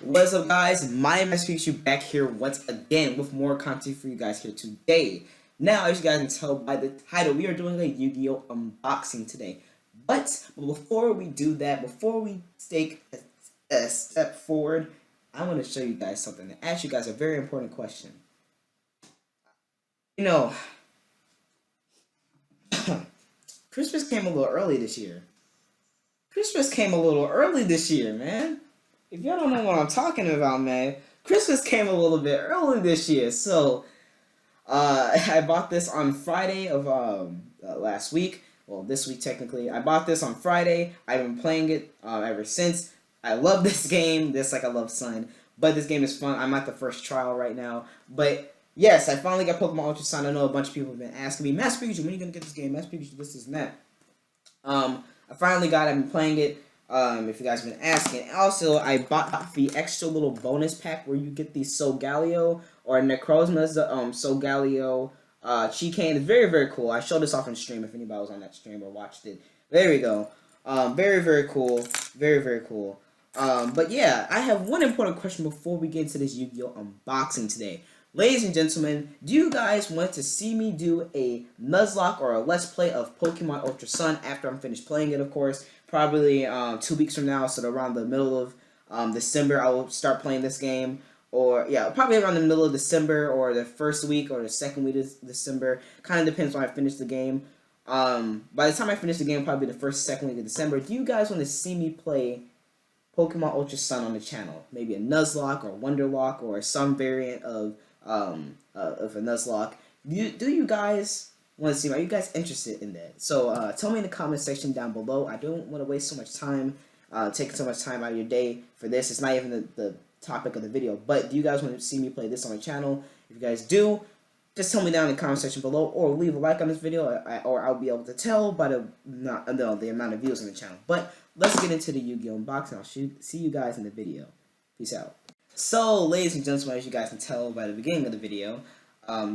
What's up, guys? My name is Pikachu, back here once again with more content for you guys here today. Now, as you guys can tell by the title, we are doing a Yu-Gi-Oh! Unboxing today. But before we do that, before we take a step forward, I want to show you guys something and ask you guys a very important question. You know, Christmas came a little early this year. Man. If y'all don't know what I'm talking about, man, Christmas came a little bit early this year. So, I bought this on Friday of last week. Well, this week technically. I bought this on Friday. I've been playing it ever since. I love this game. This like I love Sun. But this game is fun. I'm at the first trial right now. But yes, I finally got Pokemon Ultra Sun. I know a bunch of people have been asking me, Master Pikachu, when are you gonna get this game? Master Pikachu, this and that. I finally got it. I've been playing it. If you guys have been asking. Also, I bought the extra little bonus pack where you get the Solgaleo or Necrozma's Solgaleo Chicane. It's very, very cool. I showed this off on stream if anybody was on that stream or watched it. There we go. Very, very cool. Very, very cool. But yeah, I have one important question before we get into this Yu-Gi-Oh! Unboxing today. Ladies and gentlemen, do you guys want to see me do a Nuzlocke or a Let's Play of Pokemon Ultra Sun after I'm finished playing it, of course? Probably 2 weeks from now, so around the middle of December, I will start playing this game. Or, yeah, probably around the middle of December or the first week or the second week of December. Kind of depends when I finish the game. By the time I finish the game, probably the first, second week of December. Do you guys want to see me play Pokemon Ultra Sun on the channel? Maybe a Nuzlocke or Wonderlock or some variant of a Nuzlocke. Do you guys want to see? Are you guys interested in that? So tell me in the comment section down below. I don't want to waste so much time, taking so much time out of your day for this. It's not even the topic of the video. But do you guys want to see me play this on the channel? If you guys do, just tell me down in the comment section below, or leave a like on this video, or I'll be able to tell by the amount of views on the channel. But let's get into the Yu-Gi-Oh! Unboxing. I'll see you guys in the video. Peace out. So, ladies and gentlemen, as you guys can tell by the beginning of the video,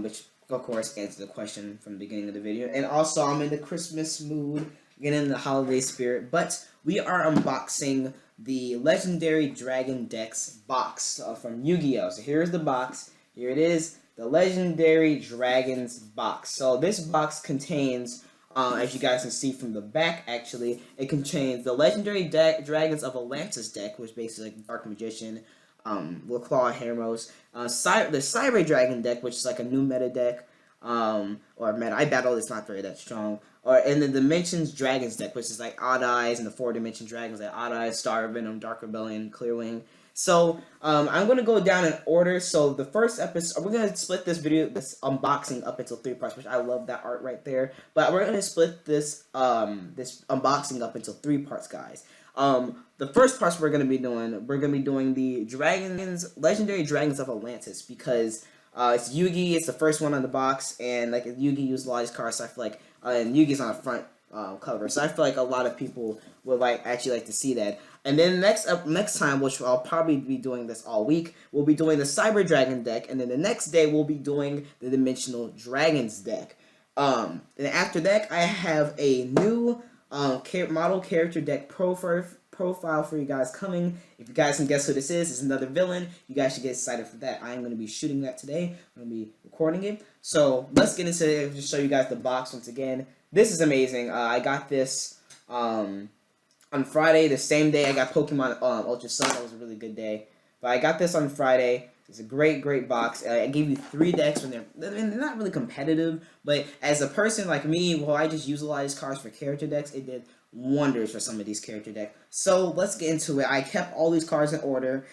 which of course answers the question from the beginning of the video, and also I'm in the Christmas mood, getting in the holiday spirit, but we are unboxing the Legendary Dragon Dex box from Yu-Gi-Oh! So here's the box. Here it is, the Legendary Dragons box. So this box contains, as you guys can see from the back, actually, it contains the Legendary Dragons of Atlantis deck, which is basically like Dark Magician, LaClaw, Hermos, the Cyber Dragon deck, which is like a new meta deck, or meta, I battle, it's not very that strong, and the Dimensions Dragons deck, which is like Odd Eyes, and the 4-dimension dragons like Odd Eyes, Star Venom, Dark Rebellion, Clearwing. So, I'm going to go down in order. So, the first episode, we're going to split this unboxing up into 3 parts, which I love that art right there. But we're going to split this unboxing up into 3 parts, guys. The first parts we're going to be doing the Legendary Dragons of Atlantis, because it's Yugi, it's the first one on the box, and like Yugi used a lot of his cards, so I feel like, and Yugi's on the front cover, so I feel like a lot of people would actually like to see that. And then next time, which I'll probably be doing this all week, we'll be doing the Cyber Dragon deck, and then the next day we'll be doing the Dimensional Dragons deck. And after that, I have a new model character deck profile for you guys coming. If you guys can guess who this is, it's another villain. You guys should get excited for that. I am going to be shooting that today. I'm going to be recording it. So let's get into it. Just show you guys the box once again. This is amazing. I got this on Friday, the same day I got Pokemon Ultra Sun. That was a really good day. But I got this on Friday. It's a great, great box. I gave you 3 decks when they're not really competitive, but as a person like me, well, I just use a lot of these cards for character decks. It did wonders for some of these character decks. So let's get into it. I kept all these cards in order.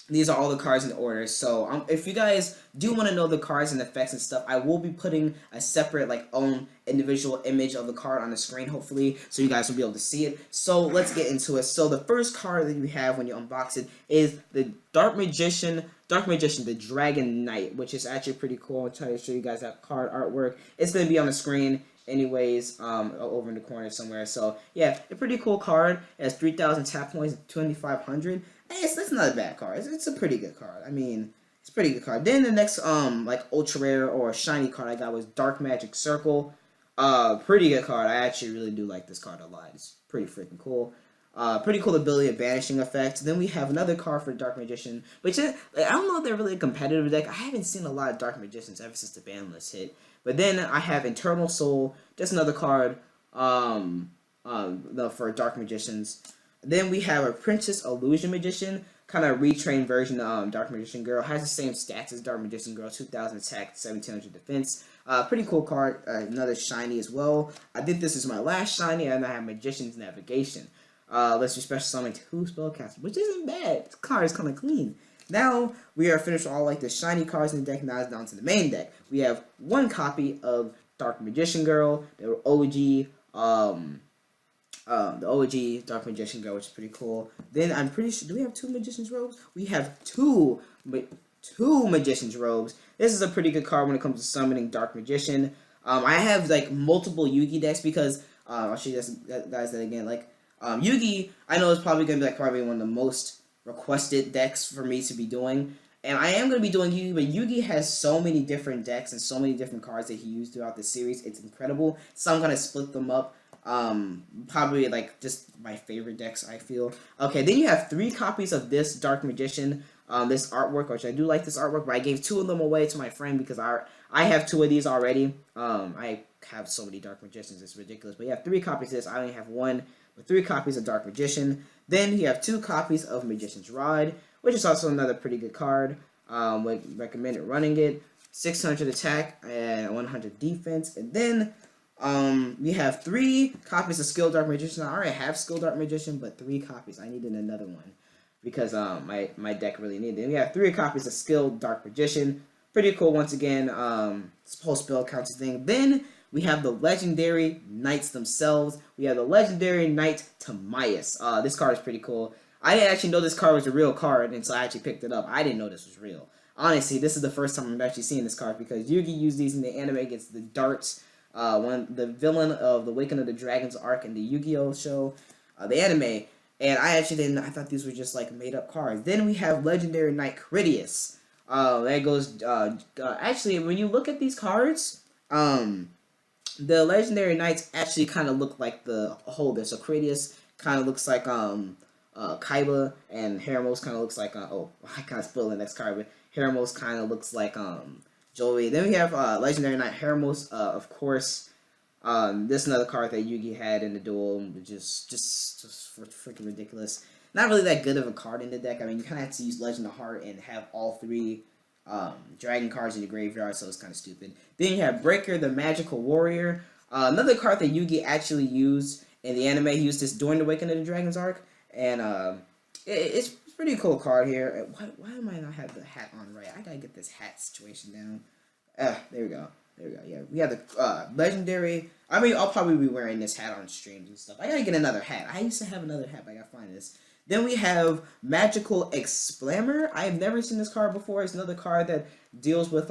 These are all the cards in order. So if you guys do want to know the cards and effects and stuff, I will be putting a separate own individual image of the card on the screen, hopefully, so you guys will be able to see it. So let's get into it. So the first card that you have when you unbox it is the Dark Magician, the Dragon Knight, which is actually pretty cool. I'll try to show you guys that card artwork. It's going to be on the screen anyways, over in the corner somewhere. So yeah, a pretty cool card. It has 3,000 tap points, 2,500. Hey, that's not a bad card. It's a pretty good card. I mean, it's a pretty good card. Then the next ultra rare or shiny card I got was Dark Magic Circle. Pretty good card. I actually really do like this card a lot. It's pretty freaking cool. Pretty cool ability of banishing effect. Then we have another card for Dark Magician, which is, I don't know if they're really a competitive deck. I haven't seen a lot of Dark Magicians ever since the ban list hit. But then I have Eternal Soul, just another card for Dark Magicians. Then we have Apprentice Illusion Magician, kind of retrained version of Dark Magician Girl. Has the same stats as Dark Magician Girl, 2,000 attack, 1,700 defense. Pretty cool card, another shiny as well. I think this is my last shiny, and I have Magician's Navigation. Let's do special summon 2 spellcasters, which isn't bad. This card is kind of clean. Now we are finished with all like the shiny cards in the deck. Now it's down to the main deck. We have 1 copy of Dark Magician Girl, the OG Dark Magician Girl, which is pretty cool. Then I'm pretty sure, do we have 2 Magician's Robes? We have two Magician's Robes. This is a pretty good card when it comes to summoning Dark Magician. I have like multiple Yugi decks because I'll show you guys that again. Like Yugi, I know is probably gonna be like probably one of the most requested decks for me to be doing. And I am going to be doing Yugi, but Yugi has so many different decks and so many different cards that he used throughout the series. It's incredible. So I'm going to split them up. Probably like just my favorite decks, I feel. Okay, then you have 3 copies of this Dark Magician, this artwork, which I do like this artwork, but I gave 2 of them away to my friend because I have 2 of these already. I have so many Dark Magicians, it's ridiculous. But you have 3 copies of this. I only have 1, but 3 copies of Dark Magician. Then you have 2 copies of Magician's Rod, which is also another pretty good card. Would recommend running it. 600 attack and 100 defense. And then we have 3 copies of Skill Dark Magician. I already have Skill Dark Magician, but 3 copies. I needed another one because my deck really needed it. And we have 3 copies of Skill Dark Magician. Pretty cool once again. Whole spell counts thing. Then we have the legendary knights themselves. We have the legendary knight TIMAEUS. This card is pretty cool. I didn't actually know this card was a real card until I actually picked it up. I didn't know this was real. Honestly, this is the first time I'm actually seeing this card because Yugi used these in the anime against the darts. The villain of the Awakening of the Dragons arc in the Yu-Gi-Oh show, the anime. And I actually didn't. I thought these were just like made up cards. Then we have legendary knight CRITIAS. That goes. Actually, when you look at these cards, the legendary knights actually kind of look like the holder. So CRITIAS kind of looks like Kaiba, and Hermos kind of looks like oh, I kind of spoiled the next card, but Hermos kind of looks like Joey. Then we have legendary knight Hermos, of course. This is another card that Yugi had in the duel, which is just freaking ridiculous. Not really that good of a card in the deck. I mean, you kind of have to use Legend of Heart and have all 3 dragon cards in the graveyard, so it's kind of stupid. Then you have Breaker, the Magical Warrior. Another card that Yugi actually used in the anime. He used this during the Awakening of the Dragons arc. And it's a pretty cool card here. Why am I not have the hat on right? I gotta get this hat situation down. There we go. There we go. Yeah, we have the legendary. I mean, I'll probably be wearing this hat on streams and stuff. I gotta get another hat. I used to have another hat, but I gotta find this. Then we have Magical Exclaimer. I have never seen this card before. It's another card that deals with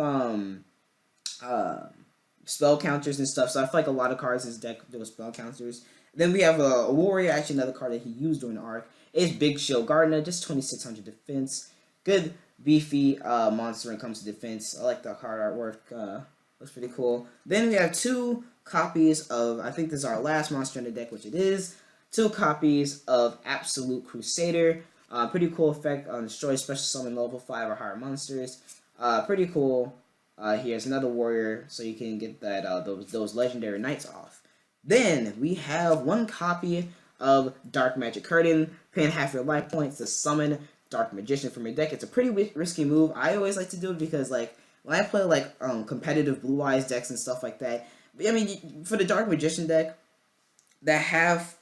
spell counters and stuff. So I feel like a lot of cards in this deck deal with spell counters. Then we have a warrior, actually another card that he used during the arc. It's Big Shield GARDNA, just 2,600 defense. Good beefy monster when it comes to defense. I like the card artwork. Looks pretty cool. Then we have 2 copies of, I think this is our last monster in the deck, which it is. 2 copies of Absolute Crusader. Pretty cool effect on destroy special summon level 5 or higher monsters. Pretty cool. Here's another warrior, so you can get that those legendary knights off. Then we have 1 copy of Dark Magic Curtain, paying half your life points to summon Dark Magician from your deck. It's a pretty risky move. I always like to do it because like when I play like competitive Blue Eyes decks and stuff like that. I mean, for the Dark Magician deck, that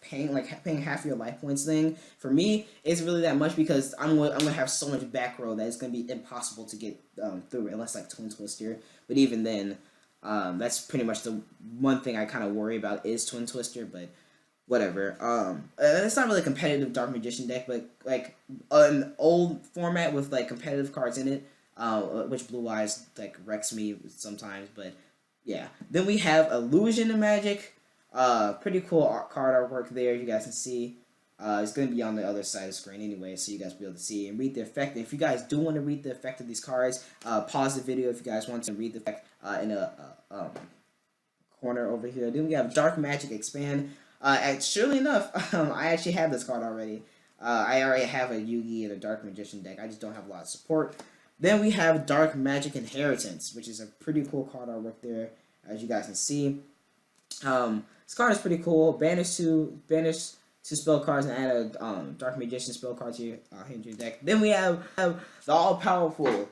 paying half your life points thing for me isn't really that much because I'm gonna have so much back row that it's gonna be impossible to get through unless like Twin Twister. But even then. That's pretty much the one thing I kind of worry about is Twin Twister, but whatever. It's not really a competitive Dark Magician deck, but like an old format with like competitive cards in it, which Blue Eyes like wrecks me sometimes, but yeah. Then we have Illusion and Magic. Pretty cool card artwork there, you guys can see. It's going to be on the other side of the screen anyway, so you guys will be able to see and read the effect. And if you guys do want to read the effect of these cards, pause the video if you guys want to read the effect in a corner over here. Then we have Dark Magic Expand. Surely enough, I actually have this card already. I already have a Yugi and a Dark Magician deck. I just don't have a lot of support. Then we have Dark Magic Inheritance, which is a pretty cool card artwork there, as you guys can see. This card is pretty cool. Banish two spell cards and add a Dark Magician spell card to your deck. Then we have the all-powerful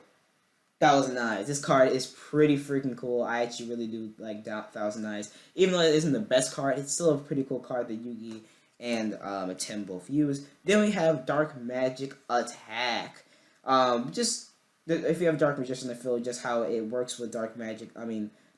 Thousand Eyes. This card is pretty freaking cool. I actually really do like Thousand Eyes. Even though it isn't the best card, it's still a pretty cool card that Yugi and a Tim both use. Then we have Dark Magic Attack. Just if you have Dark Magician in the field, just how it works with Dark Magic.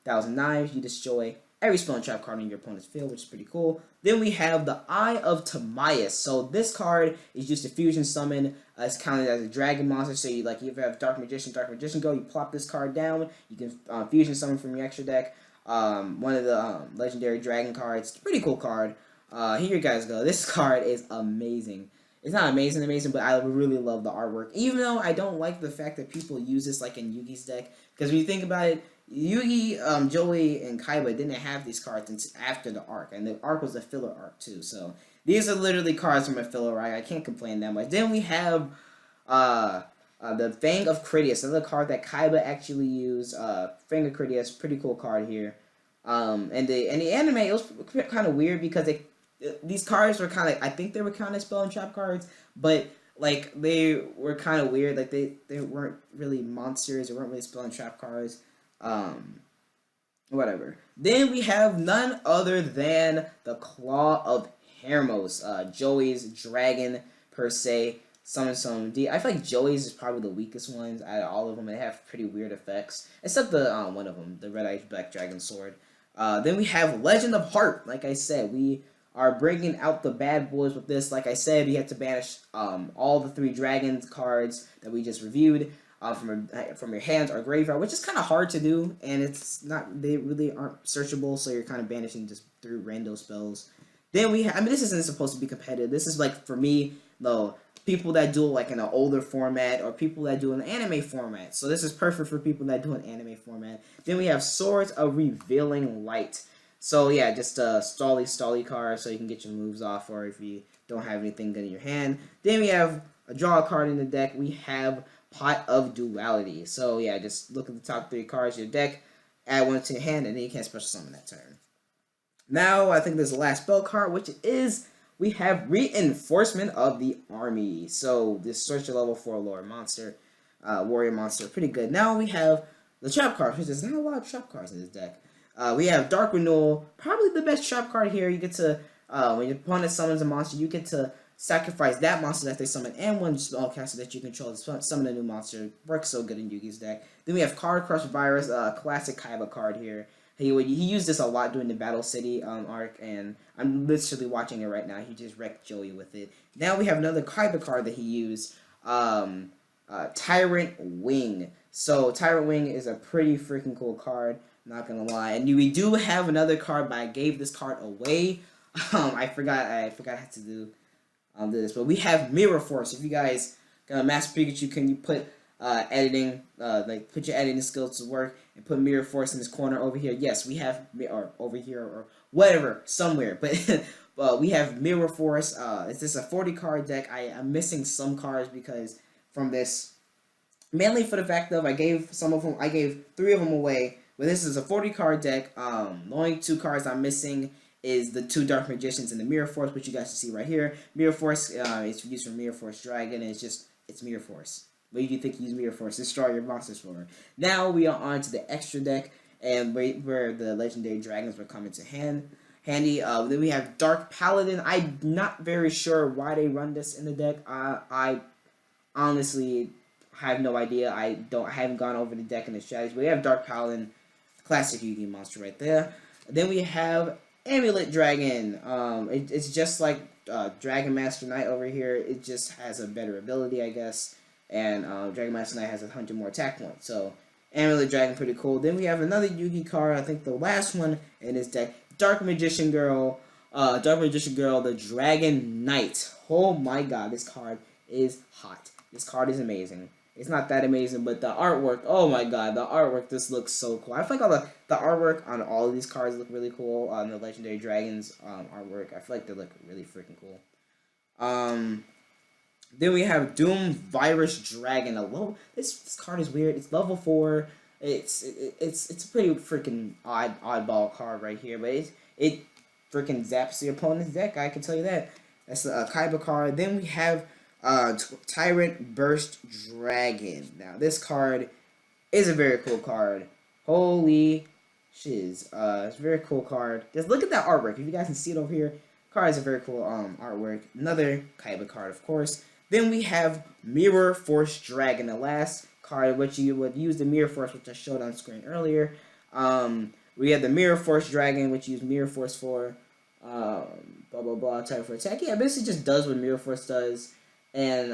Thousand Knives, you destroy every spell and trap card in your opponent's field, which is pretty cool. Then we have the Eye of TIMAEUS. So this card is used to fusion summon. It's counted as a dragon monster. So if you have Dark Magician go, you plop this card down. You can fusion summon from your extra deck. One of the legendary dragon cards. It's a pretty cool card. Here you guys go. This card is amazing. It's not amazing, but I really love the artwork. Even though I don't like the fact that people use this like in Yugi's deck. Because when you think about it, Yugi, Joey, and Kaiba didn't have these cards until after the arc. And the arc was a filler arc too. So these are literally cards from a filler arc. I can't complain that much. Then we have the Fang of Critias. Another card that Kaiba actually used. Fang of Critias, pretty cool card here. And the anime, it was kind of weird because these cards were kind of, I think they were kind of spell and trap cards, but like they were kind of weird. Like they weren't really monsters, they weren't really spell and trap cards. Whatever. Then we have none other than the Claw of Hermos, Joey's dragon per se. Summon some D. I feel like Joey's is probably the weakest ones out of all of them. They have pretty weird effects, except the one of them, the Red Eye Black Dragon Sword. Then we have Legend of Heart. Like I said, we are bringing out the bad boys with this. Like I said, we had to banish all the 3 dragons cards that we just reviewed from your hands or graveyard, which is kind of hard to do, and they really aren't searchable, so you're kind of banishing just through random spells. Then we have, this isn't supposed to be competitive. This is like, for me, though, people that do like in an older format or people that do an anime format. So this is perfect for people that do an anime format. Then we have Swords of Revealing Light. So yeah, just a stally card so you can get your moves off, or if you don't have anything good in your hand. Then we have a draw card in the deck. We have Pot of Duality. So yeah, just look at the top 3 cards of your deck, add one to your hand, and then you can't special summon that turn. Now, I think there's the last spell card, which is, we have Reinforcement of the Army. So this search level 4 warrior monster, pretty good. Now we have the trap card, which there's not a lot of trap cards in this deck. We have Dark Renewal, probably the best trap card here. You get to, when your opponent summons a monster, you get to sacrifice that monster that they summon and one spellcaster that you control to summon a new monster. Works so good in Yugi's deck. Then we have Card Crush Virus, classic Kaiba card here. He used this a lot during the Battle City arc, and I'm literally watching it right now. He just wrecked Joey with it. Now we have another Kaiba card that he used, Tyrant Wing. So Tyrant Wing is a pretty freaking cool card, not gonna lie. And we do have another card, but I gave this card away. I forgot I had to do this, but we have Mirror Force. If you guys got a Master Pikachu, can you put editing, put your editing skills to work and put Mirror Force in this corner over here? Yes, we have, or over here, or whatever, somewhere, but we have Mirror Force. It's just a 40 card deck. I'm missing some cards because from this, mainly for the fact of I gave 3 of them away, but this is a 40 card deck. The only 2 cards I'm missing is the 2 Dark Magicians and the Mirror Force, which you guys can see right here. Mirror Force is used for Mirror Force Dragon, and it's Mirror Force. What do you think you use Mirror Force? Destroy your monsters for. Now we are on to the extra deck, and where the legendary dragons will come into handy. Then we have Dark Paladin. I'm not very sure why they run this in the deck. I honestly have no idea. I haven't gone over the deck and the strategy. But we have Dark Paladin, classic Yu-Gi monster right there. Then we have Amulet Dragon. It's just like Dragon Master Knight over here. It just has a better ability, I guess. And Dragon Master Knight has 100 more attack points. So Amulet Dragon, pretty cool. Then we have another Yu-Gi card. I think the last one in this deck, Dark Magician Girl. The Dragon Knight. Oh my god, this card is hot. This card is amazing. It's not that amazing, but the artwork, oh my god, the artwork, this looks so cool. I feel like all the artwork on all of these cards look really cool. On the Legendary Dragons artwork, I feel like they look really freaking cool. Then we have Doom Virus Dragon. This card is weird. It's level 4. It's a pretty freaking oddball card right here, but it freaking zaps the opponent's deck. I can tell you that. That's a Kaiba card. Then we have Tyrant Burst Dragon. Now this card is a very cool card. Holy shiz! It's a very cool card. Just look at that artwork. If you guys can see it over here, card is a very cool artwork. Another Kaiba card, of course. Then we have Mirror Force Dragon, the last card which you would use the Mirror Force, which I showed on screen earlier. We have the Mirror Force Dragon, which you use Mirror Force for. Blah blah blah type for attack. Yeah, basically just does what Mirror Force does, and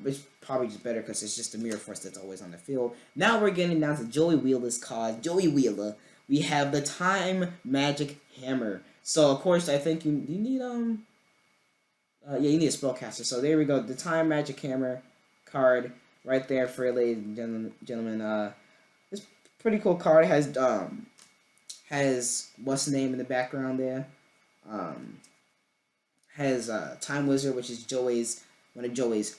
it's probably just better because it's just the Mirror Force that's always on the field. Now we're getting down to Joey Wheeler's card. Joey Wheeler. We have the Time Magic Hammer. So of course I think you need yeah, you need a spellcaster. So there we go. The Time Magic Hammer card right there for you, ladies and gentlemen. It's a pretty cool card. It has what's the name in the background there. Has Time Wizard, which is one of Joey's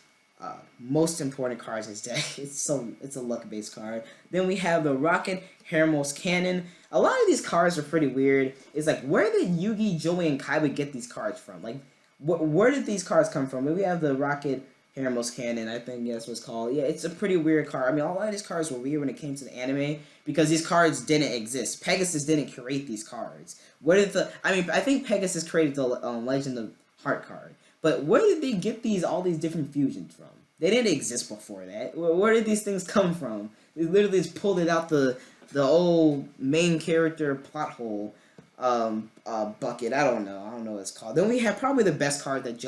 most important cards in his deck. It's a luck based card. Then we have the Rocket Hermos Cannon. A lot of these cards are pretty weird. It's like, where did Yugi, Joey, and Kaiba get these cards from? Like, where did these cards come from? We have the Rocket Hermos Cannon, I think that's what it's called. Yeah, it's a pretty weird card. I mean, a lot of these cards were weird when it came to the anime because these cards didn't exist. Pegasus didn't create these cards. I think Pegasus created the Legend of Heart card. But where did they get all these different fusions from? They didn't exist before that. Where did these things come from? They literally just pulled it out the old main character plot hole bucket. I don't know what it's called. Then we have probably the best card that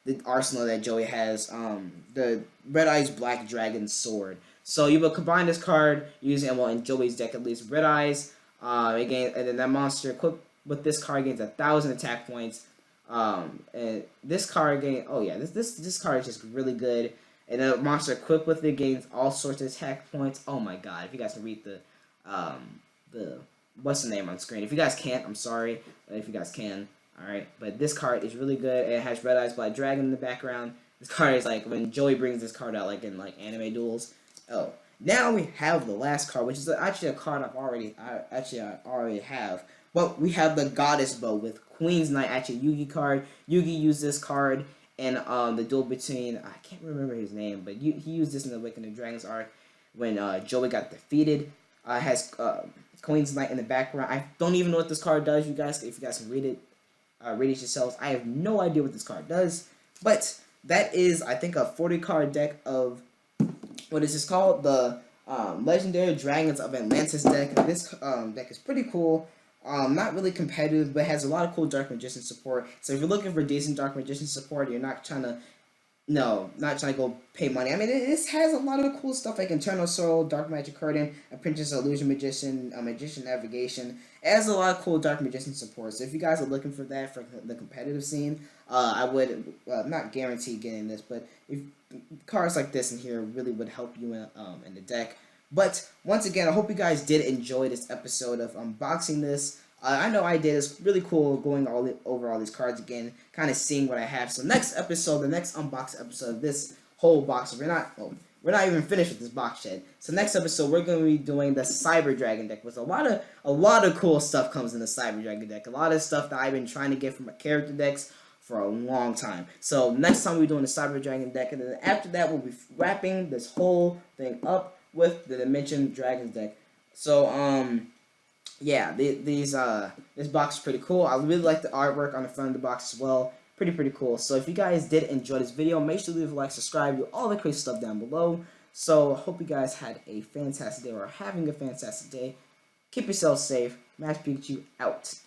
the arsenal that Joey has, the Red Eyes Black Dragon Sword. So you will combine this card using, well, in Joey's deck at least, Red Eyes, again, and then that monster equipped with this card gains 1,000 attack points. And this card this card is just really good. And the monster equipped with it gains all sorts of attack points. Oh my god! If you guys can read the what's the name on screen? If you guys can't, I'm sorry. But if you guys can, all right. But this card is really good. It has Red Eyes Black Dragon in the background. This card is like when Joey brings this card out, like in like anime duels. Oh, now we have the last card, which is actually a card I already have. But we have the Goddess Bow with Queen's Knight, actually Yugi card. Yugi used this card in the duel between, I can't remember his name, but he used this in the Awakening of Dragons arc when Joey got defeated. Has Queen's Knight in the background. I don't even know what this card does, you guys. If you guys can read it yourselves. I have no idea what this card does. But that is, I think, a 40 card deck of, what is this called? The Legendary Dragons of Atlantis deck. This deck is pretty cool. Not really competitive, but has a lot of cool Dark Magician support. So if you're looking for decent Dark Magician support, you're not trying to go pay money. I mean, this has a lot of cool stuff like Eternal Soul, Dark Magic Curtain, Apprentice Illusion Magician, Magician Navigation. It has a lot of cool Dark Magician support. So if you guys are looking for that for the competitive scene, I would not guarantee getting this, but if cards like this in here really would help you in the deck. But once again, I hope you guys did enjoy this episode of unboxing this. I know I did. It's really cool going over all these cards again, kind of seeing what I have. So next episode, the next unbox episode of this whole box, we're not even finished with this box shed. So next episode, we're going to be doing the Cyber Dragon deck, with a lot of cool stuff comes in the Cyber Dragon deck. A lot of stuff that I've been trying to get from my character decks for a long time. So next time we're doing the Cyber Dragon deck, and then after that, we'll be wrapping this whole thing up with the Dimension Dragons deck. So yeah, this box is pretty cool. I really like the artwork on the front of the box as well. Pretty cool. So if you guys did enjoy this video, make sure to leave a like, subscribe, do all the crazy stuff down below. So hope you guys had a fantastic day or are having a fantastic day. Keep yourselves safe. Max Pikachu out.